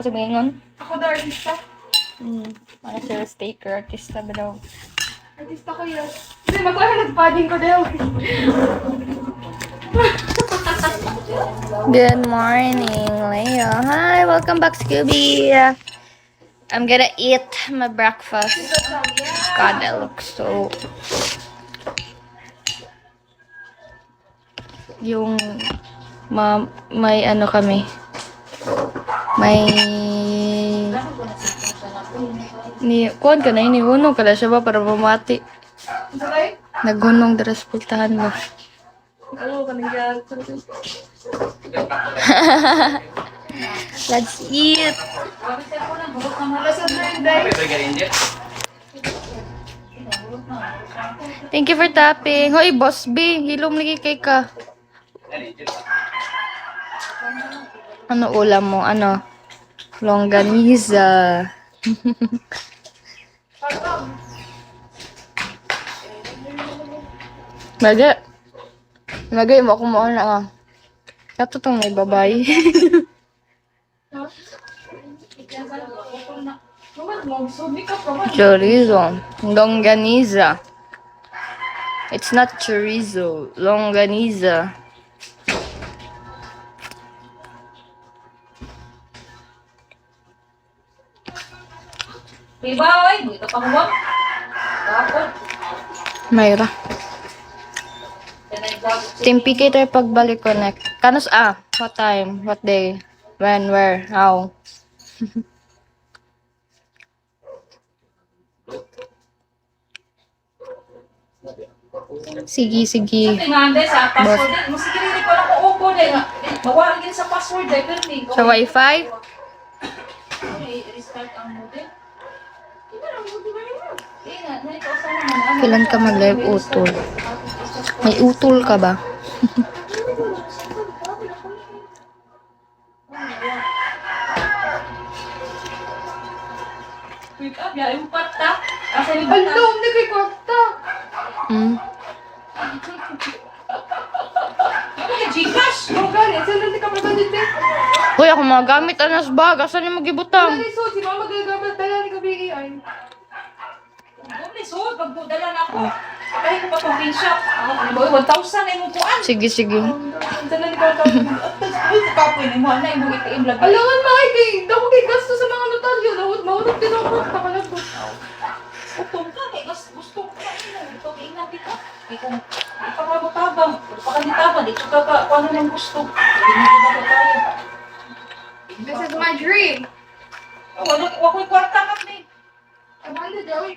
Sabihin Ako daw, artista. Ano sila staker, artista ba daw? Artista ko yun. Hindi, magkaya nag-padding ko daw. Good morning, Leo. Hi, welcome back, Scooby. I'm gonna eat my breakfast. God, that looks so... Yung... may ano kami. May... Kuhan ka na, inihunong ka na siya ba para bumati. Salay? Naghunong daras pultahan mo. Oo, kanina. Let's eat! Nasa birthday. Thank you for tapping. Hoy, Boss B, hilom lagi kay ka. Ano ulam mo? Ano? Longganisa. Lagay mo kung mo na. Kato tong may babay. Chorizo. Longganisa. It's not chorizo. Longganisa. Diba, oy? Dito pa huwag. Kapon. Mayra. Team PK tayo pagbalik connect. Kanos what time? What day? When? Where? How? Sige. Sa tingande sa password din. Mas sige ko lang kung upo din. Mawala din sa password din. Pero hindi. Sa wifi? Restart ang modem. Kailan ka mag-live utol? May utol ka ba? Wake up, ya. Yung kwarta. Asa yung kwarta? Alo, hindi kay kwarta. Ano ka, Gcash? Oo, ganit. Saan natin ka magandit eh? Uy, ako magamit anas bag. Asan yung magibutang? Dali, so, si mama gagamit. Dala ni kabigi ay. Dali, so, pagdala na ako. Kaya ko pa itong pinshop. 1,000 na yung kuan. Sige. Dala ni ko 1,000. At tapos, kapoy na mo. Ano yung mga itiim lagi? Alangan, mga kay. Dako kay gasto sa mga notaryo. Mahulog din ako. Takalagot. Utong ka. Kaya gusto ko na ino. Ito, kaingat dito. Kaya kung ipakabutabang. Ipakalitabang. Dito ka pa. Kung ano nang gusto. Hindi mo na tayo. This is my dream. Wako'y kwarta kami. Amanda, Joey.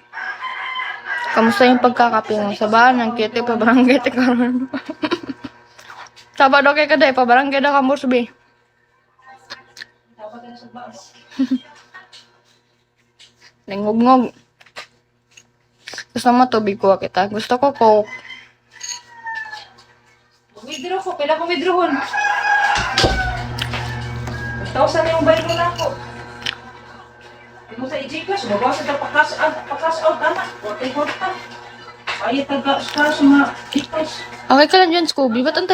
Kamusta yung pagkakape mo? Sa bahan, kete pa barangay te karon. Sabado kay kada pa barangay da ka Morsbi. Dapat na sa bus. Ningog-ngog. Gusto mo tubig ko kita. Gusto ko coke. Withdraw ko. Kailan ko withdrawon? 1,000 na yung bayro na ako. Hindi mo sa i-Gcash. Babawas na pa-cash out. Anak. Huwag kayo horta. Ayaw taga-cash mga Gcash. Okay ka lang dyan, Scooby. Ba't ang